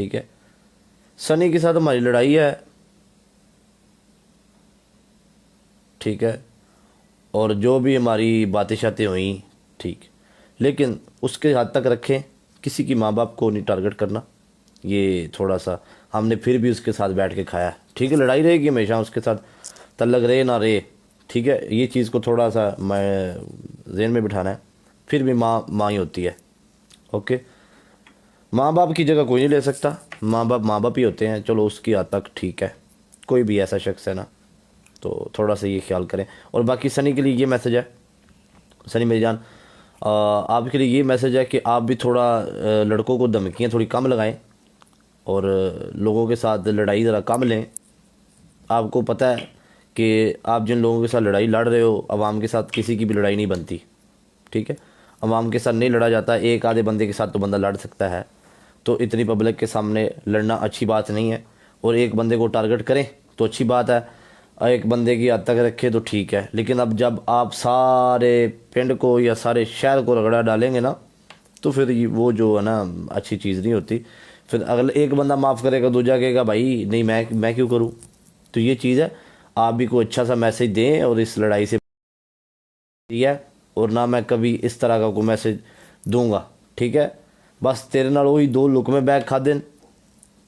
ठीक है। सनी के साथ हमारी लड़ाई है, ठीक है, और जो भी हमारी बातें शातें हुई, ठीक, लेकिन उसके हद तक रखें, किसी की माँ बाप को नहीं टारगेट करना। ये थोड़ा सा हमने फिर भी उसके साथ बैठ के खाया, ठीक है। लड़ाई रहेगी हमेशा उसके साथ, तल्लक रहे ना रहे, ठीक है। ये चीज़ को थोड़ा सा मैं जहन में बिठाना है। फिर भी माँ माँ ही होती है, ओके। माँ बाप की जगह कोई नहीं ले सकता, माँ बाप ही होते हैं। चलो उसकी हद तक ठीक है, कोई भी ऐसा शख्स है ना, तो थोड़ा सा ये ख्याल करें। और बाकी सनी के लिए ये मैसेज है, सनी मेरी जान, आपके लिए ये मैसेज है कि आप भी थोड़ा लड़कों को धमकियाँ थोड़ी कम लगाएं, और लोगों के साथ लड़ाई ज़रा कम लें। आपको पता है कि आप जिन लोगों के साथ लड़ाई लड़ रहे हो, अवाम के साथ किसी की भी लड़ाई नहीं बनती, ठीक है। अवाम के साथ नहीं लड़ा जाता, एक आधे बंदे के साथ तो बंदा लड़ सकता है, तो इतनी पब्लिक के सामने लड़ना अच्छी बात नहीं है। और एक बंदे को टारगेट करें तो अच्छी बात है, एक बंदे की हद तक रखे तो ठीक है, लेकिन अब जब आप सारे पिंड को या सारे शहर को रगड़ा डालेंगे ना, तो फिर वो जो है ना अच्छी चीज़ नहीं होती। फिर अगला एक बंदा माफ़ करेगा, दूसरा कहेगा भाई नहीं मैं क्यों करूँ। तो ये चीज़ है, आप भी कोई अच्छा सा मैसेज दें और इस लड़ाई से दिया, और ना मैं कभी इस तरह का कोई मैसेज दूंगा, ठीक है। बस तेरे नाल वही दो लुकमे बैग खादे,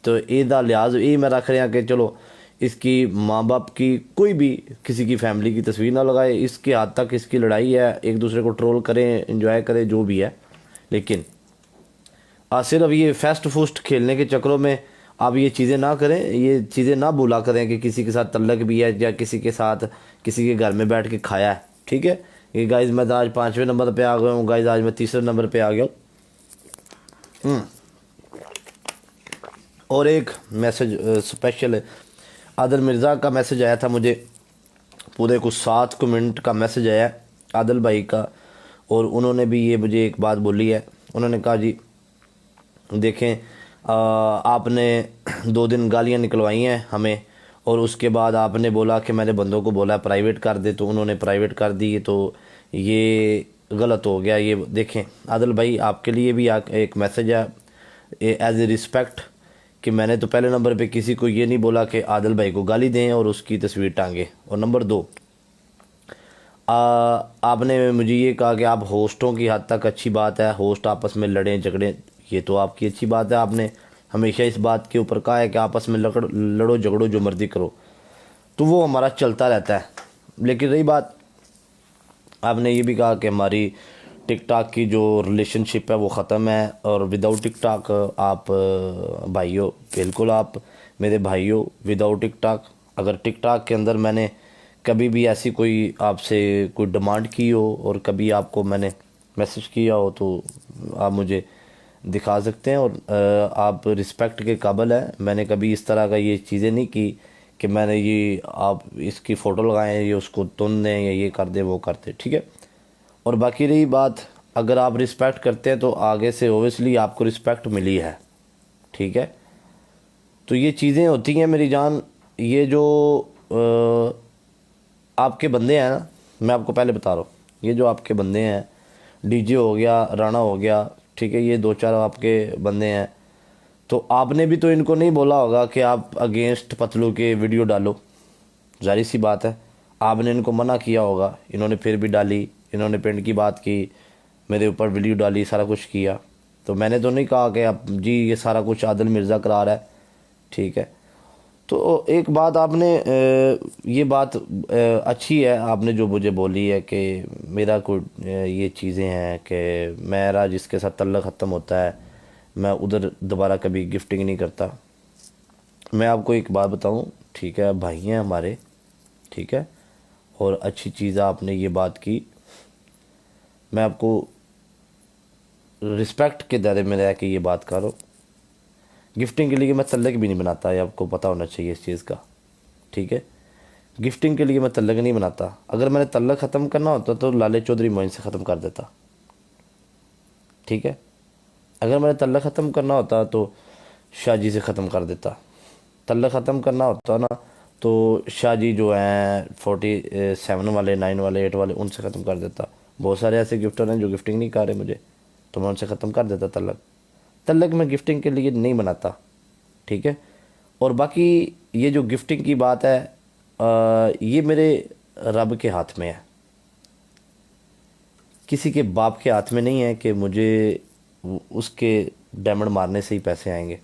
तो ਇਹਦਾ लिहाज यही मैं रख रहा कि चलो इसकी माँ बाप की कोई भी किसी की फैमिली की तस्वीर ना लगाए। इसके हद तक इसकी लड़ाई है, एक दूसरे को ट्रोल करें, एंजॉय करें, जो भी है, लेकिन सिर्फ ये फेस्ट फूस्ट खेलने के चक्करों में आप ये चीज़ें ना करें, ये चीज़ें ना भूला करें कि किसी के साथ तल्लक भी है या किसी के साथ किसी के घर में बैठ के खाया है, ठीक है। ये गाइज मैं तो आज 5वें नंबर पे आ गया हूँ गाइज, आज मैं तीसरे नंबर पे आ गया हूँ। और एक मैसेज स्पेशल है, आदिल मिर्ज़ा का मैसेज आया था मुझे, पूरे कुछ 7 मिनट का मैसेज आया आदिल भाई का, और उन्होंने भी ये मुझे एक बात बोली है। उन्होंने कहा जी देखें, आपने 2 दिन गालियाँ निकलवाई हैं हमें, और उसके बाद आपने बोला कि मैंने बंदों को बोला प्राइवेट कर दे, तो उन्होंने प्राइवेट कर दी, तो ये गलत हो गया। ये देखें आदिल भाई, आपके लिए भी एक मैसेज है एज ए रिस्पेक्ट, कि मैंने तो पहले नंबर पे किसी को ये नहीं बोला कि आदिल भाई को गाली दें और उसकी तस्वीर टांगे। और नंबर 2, आपने मुझे ये कहा कि आप होस्टों की हद तक अच्छी बात है, होस्ट आपस में लड़ें झगड़ें, ये तो आपकी अच्छी बात है। आपने हमेशा इस बात के ऊपर कहा है कि आपस में लड़ो झगड़ो जो मर्जी करो, तो वो हमारा चलता रहता है। लेकिन रही बात, आपने ये भी कहा कि हमारी टिकटॉक की जो रिलेशनशिप है वो ख़त्म है, और विदाउट टिकटॉक आप भाइयों, बिल्कुल आप मेरे भाइयों, विदाउट टिकटॉक, अगर टिकटॉक के अंदर मैंने कभी भी ऐसी कोई आपसे कोई डिमांड की हो और कभी आपको मैंने मैसेज किया हो, तो आप मुझे दिखा सकते हैं, और आप रिस्पेक्ट के काबिल हैं। मैंने कभी इस तरह का ये चीज़ें नहीं की कि मैंने ये आप इसकी फ़ोटो लगाएं, ये उसको तुन दें या ये कर दें वो कर दें, ठीक है। और बाकी रही बात, अगर आप रिस्पेक्ट करते हैं तो आगे से ओबियसली आपको रिस्पेक्ट मिली है, ठीक है। तो ये चीज़ें होती हैं मेरी जान। ये जो आपके बंदे हैं ना, मैं आपको पहले बता रहा हूँ, ये जो आपके बंदे हैं, डीजे हो गया, राणा हो गया, ठीक है, ये 2-4 आपके बंदे हैं, तो आपने भी तो इनको नहीं बोला होगा कि आप अगेंस्ट पतलू के वीडियो डालो, जाहिर सी बात है। आपने इनको मना किया होगा, इन्होंने फिर भी डाली, इन्होंने पिंड की बात की, मेरे ऊपर वीडियो डाली, सारा कुछ किया। तो मैंने तो नहीं कहा कि आप जी ये सारा कुछ आदिल मिर्ज़ा करा रहा है, ठीक है। तो एक बात आपने ये बात अच्छी है आपने जो मुझे बोली है कि मेरा कोई ये चीज़ें हैं कि मेरा जिसके साथ तल्लक ख़त्म होता है मैं उधर दोबारा कभी गिफ्टिंग नहीं करता। मैं आपको एक बात बताऊं, ठीक है, भाई हैं हमारे, ठीक है, और अच्छी चीज़ आपने ये बात की, मैं आपको रिस्पेक्ट के दायरे में रह के ये बात करो। गिफ्टिंग के लिए मैं तल्लक भी नहीं बनाता, ये आपको पता होना चाहिए इस चीज़ का, ठीक है। गिफ्टिंग के लिए मैं तल्लक नहीं बनाता। अगर मैंने तल्लक ख़त्म करना होता तो लाले चौधरी मोइन से ख़त्म कर देता, ठीक है। अगर मैंने तल्लक ख़त्म करना होता तो शाहजी से ख़त्म कर देता। तल्लक ख़त्म करना होता ना तो शाहजी जो हैं 47 वाले, 9 वाले, 8 वाले, उनसे ख़त्म कर देता। बहुत सारे ऐसे गिफ्टर हैं जो गिफ्टिंग नहीं कर रहे मुझे, तो मैं उनसे ख़त्म कर देता तल्लक। तल्लक मैं गिफ्टिंग के लिए नहीं बनाता, ठीक है। और बाकी ये जो गिफ्टिंग की बात है, ये मेरे रब के हाथ में है, किसी के बाप के हाथ में नहीं है कि मुझे उसके डायमंड मारने से ही पैसे आएंगे,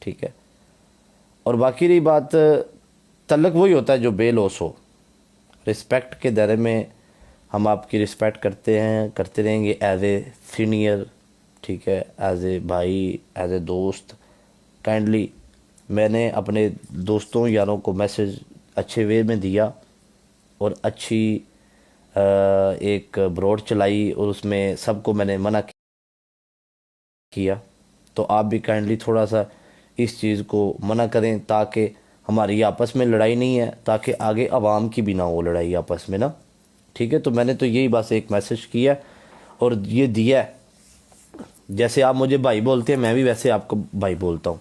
ठीक है। और बाकी रही बात, तल्लक वही होता है जो बेलौस हो। रिस्पेक्ट के दायरे में हम आपकी रिस्पेक्ट करते हैं, करते रहेंगे एज ए सीनियर, ठीक है, एज ए भाई, एज ए दोस्त। काइंडली मैंने अपने दोस्तों यारों को मैसेज अच्छे वे में दिया और अच्छी एक ब्रॉड चलाई और उसमें सबको मैंने मना किया। तो आप भी काइंडली थोड़ा सा इस चीज़ को मना करें ताकि हमारी आपस में लड़ाई नहीं है, ताकि आगे आवाम की भी ना हो लड़ाई आपस में ना, ठीक है। तो मैंने तो यही बस एक मैसेज किया और ये दिया है। जैसे आप मुझे भाई बोलते हैं, मैं भी वैसे आपको भाई बोलता हूँ,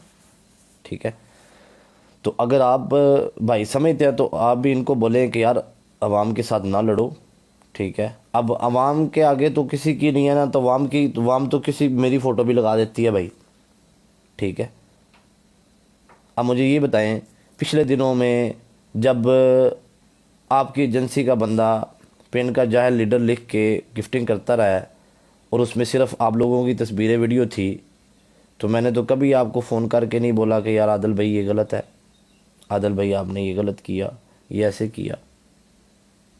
ठीक है। तो अगर आप भाई समझते हैं तो आप भी इनको बोलें कि यार अवाम के साथ ना लड़ो, ठीक है। अब अवाम के आगे तो किसी की नहीं है ना, तो अवाम तो किसी मेरी फ़ोटो भी लगा देती है भाई, ठीक है। अब मुझे ये बताएं, पिछले दिनों में जब आपकी एजेंसी का बंदा पेन का जाहिर लीडर लिख के गिफ्टिंग करता रहा है और उसमें सिर्फ आप लोगों की तस्वीरें वीडियो थी, तो मैंने तो कभी आपको फ़ोन करके नहीं बोला कि यार आदिल भाई ये गलत है, आदिल भाई आपने ये गलत किया, ये ऐसे किया,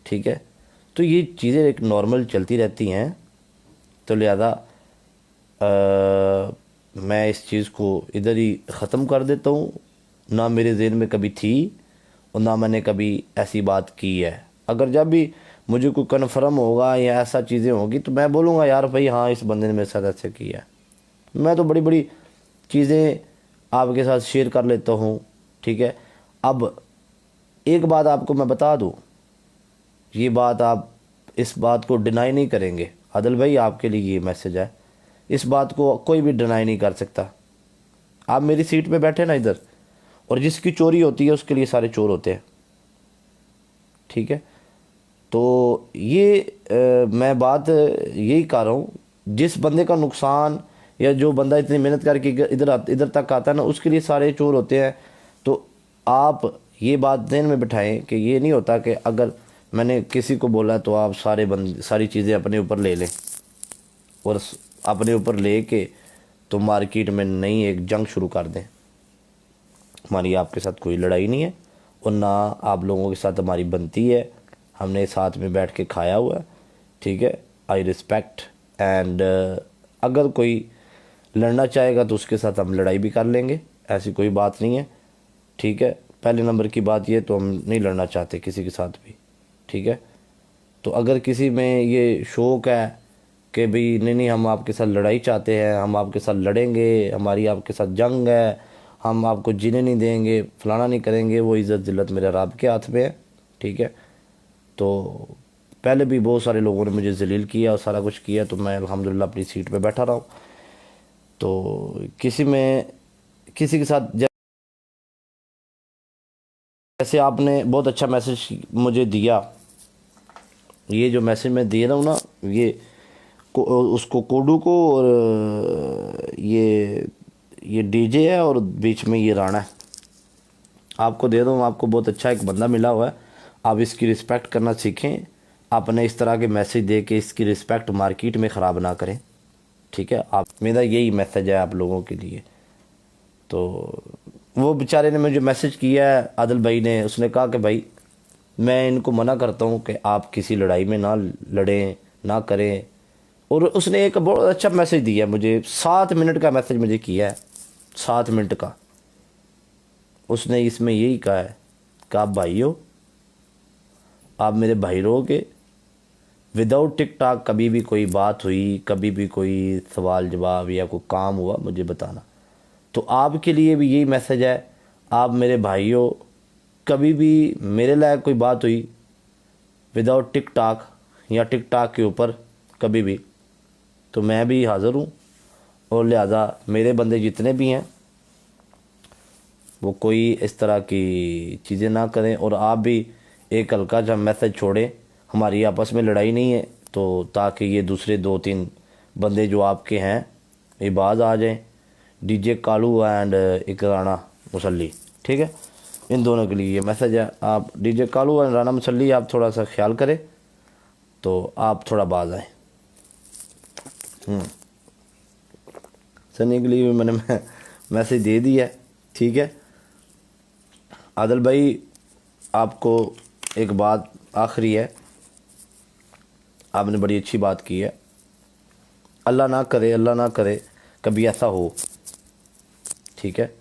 ठीक है। तो ये चीज़ें एक नॉर्मल चलती रहती हैं। तो लिहाजा मैं इस चीज़ को इधर ही ख़त्म कर देता हूँ। ना मेरे ज़हन में कभी थी और ना मैंने कभी ऐसी बात की है। अगर जब भी मुझे कोई कन्फर्म होगा या ऐसा चीज़ें होगी तो मैं बोलूँगा यार भाई हाँ इस बंदे ने मेरे साथ ऐसे किया है। मैं तो बड़ी बड़ी चीज़ें आपके साथ शेयर कर लेता हूँ, ठीक है। अब एक बात आपको मैं बता दूँ, ये बात आप इस बात को डिनाई नहीं करेंगे, आदिल भाई आपके लिए ये मैसेज है, इस बात को कोई भी डिनाई नहीं कर सकता। आप मेरी सीट पे बैठे ना इधर, और जिसकी चोरी होती है उसके लिए सारे चोर होते हैं, ठीक है। तो ये मैं बात यही कर रहा हूँ, जिस बंदे का नुकसान या जो बंदा इतनी मेहनत करके इधर तक आता है ना, उसके लिए सारे चोर होते हैं। तो आप ये बात ध्यान में बिठाएं कि ये नहीं होता कि अगर मैंने किसी को बोला तो आप सारी चीज़ें अपने ऊपर ले लें और अपने ऊपर ले के तो मार्केट में नई एक जंग शुरू कर दें। हमारी आपके साथ कोई लड़ाई नहीं है और ना आप लोगों के साथ हमारी बनती है, हमने साथ में बैठ के खाया हुआ है, ठीक है। आई रिस्पेक्ट एंड अगर कोई लड़ना चाहेगा तो उसके साथ हम लड़ाई भी कर लेंगे, ऐसी कोई बात नहीं है, ठीक है। पहले नंबर की बात ये तो हम नहीं लड़ना चाहते किसी के साथ भी, ठीक है। तो अगर किसी में ये शौक़ है कि भाई नहीं नहीं हम आपके साथ लड़ाई चाहते हैं, हम आपके साथ लड़ेंगे, हमारी आपके साथ जंग है, हम आपको जीने नहीं देंगे, फलाना नहीं करेंगे, वो इज़्ज़त ज़िल्लत मेरे रब के हाथ में है, ठीक है। तो पहले भी बहुत सारे लोगों ने मुझे जलील किया और सारा कुछ किया, तो मैं अल्हम्दुलिल्लाह अपनी सीट पे बैठा रहा हूँ। तो किसी के साथ जैसे आपने बहुत अच्छा मैसेज मुझे दिया, ये जो मैसेज मैं दे रहा हूँ ना, ये उसको कोडू को, और ये डीजे है और बीच में ये राणा है, आपको दे दूँ। आपको बहुत अच्छा एक बंदा मिला हुआ है, आप इसकी रिस्पेक्ट करना सीखें। आपने इस तरह के मैसेज दे के इसकी रिस्पेक्ट मार्केट में ख़राब ना करें, ठीक है। आप मेरा यही मैसेज है आप लोगों के लिए। तो वो बेचारे ने मुझे मैसेज किया है आदिल भाई ने, उसने कहा कि भाई मैं इनको मना करता हूँ कि आप किसी लड़ाई में ना लड़ें ना करें। और उसने एक बहुत अच्छा मैसेज दिया मुझे, 7 मिनट का मैसेज मुझे किया है, 7 मिनट का। उसने इसमें यही कहा है कि आप भाई हो, आप मेरे भाई रहोगे। विदाउट टिकटॉक कभी भी कोई बात हुई, कभी भी कोई सवाल जवाब या कोई काम हुआ मुझे बताना। तो आपके लिए भी यही मैसेज है, आप मेरे भाई हो, कभी भी मेरे लायक कोई बात हुई विदाउट टिकटॉक या टिकटॉक के ऊपर कभी भी, तो मैं भी हाज़िर हूँ। और लिहाजा मेरे बंदे जितने भी हैं वो कोई इस तरह की चीज़ें ना करें। और आप भी एक हल्का सा मैसेज छोड़ें, हमारी आपस में लड़ाई नहीं है, तो ताकि ये दूसरे 2-3 बंदे जो आपके हैं ये बाज आ जाएं, डीजे कालू एंड एक राना मुसल्ली, ठीक है। इन दोनों के लिए ये मैसेज है। आप डीजे कालू एंड राना मुसल्ली आप थोड़ा सा ख्याल करें तो आप थोड़ा बाज आए। सनी के लिए भी मैंने मैसेज दे दिया है, ठीक है। आदिल भाई आपको एक बात आखिरी है, आपने बड़ी अच्छी बात की है। अल्लाह ना करे, अल्लाह ना करे कभी ऐसा हो, ठीक है।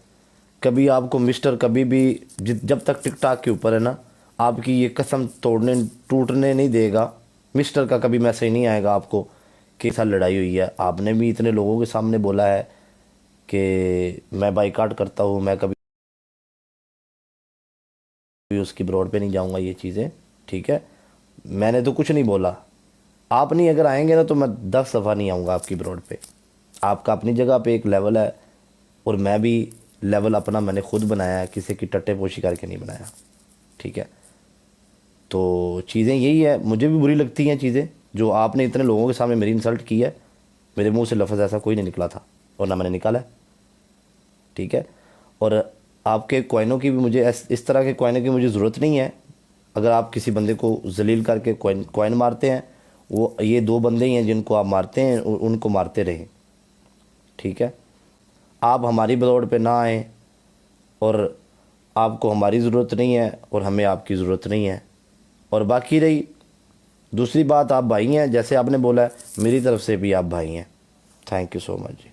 कभी आपको मिस्टर कभी भी जब तक टिकटॉक के ऊपर है ना, आपकी ये कसम तोड़ने टूटने नहीं देगा। मिस्टर का कभी मैसेज नहीं आएगा आपको कि ऐसा लड़ाई हुई है। आपने भी इतने लोगों के सामने बोला है कि मैं बाइकाट करता हूँ, मैं कभी उसकी ब्रॉड पे नहीं जाऊँगा, ये चीज़ें, ठीक है। मैंने तो कुछ नहीं बोला। आप नहीं अगर आएंगे ना तो मैं 10 दफ़ा नहीं आऊँगा आपकी ब्रॉड पे। आपका अपनी जगह पे एक लेवल है और मैं भी लेवल अपना मैंने खुद बनाया है, किसी की टट्टे पोशी करके नहीं बनाया, ठीक है। तो चीज़ें यही है, मुझे भी बुरी लगती हैं चीज़ें जो आपने इतने लोगों के सामने मेरी इंसल्ट की है। मेरे मुंह से लफ्ज़ ऐसा कोई नहीं निकला था और ना मैंने निकाला है, ठीक है। और आपके कॉइनों की भी मुझे इस तरह के कॉइनों की मुझे ज़रूरत नहीं है। अगर आप किसी बंदे को जलील करके कॉइन मारते हैं, वो ये 2 बंदे ही हैं जिनको आप मारते हैं, उनको मारते रहें, ठीक है। आप हमारी बदौलत पे ना आएँ और आपको हमारी ज़रूरत नहीं है और हमें आपकी ज़रूरत नहीं है। और बाकी रही दूसरी बात, आप भाई हैं, जैसे आपने बोला है मेरी तरफ से भी आप भाई हैं। Thank you so much ji.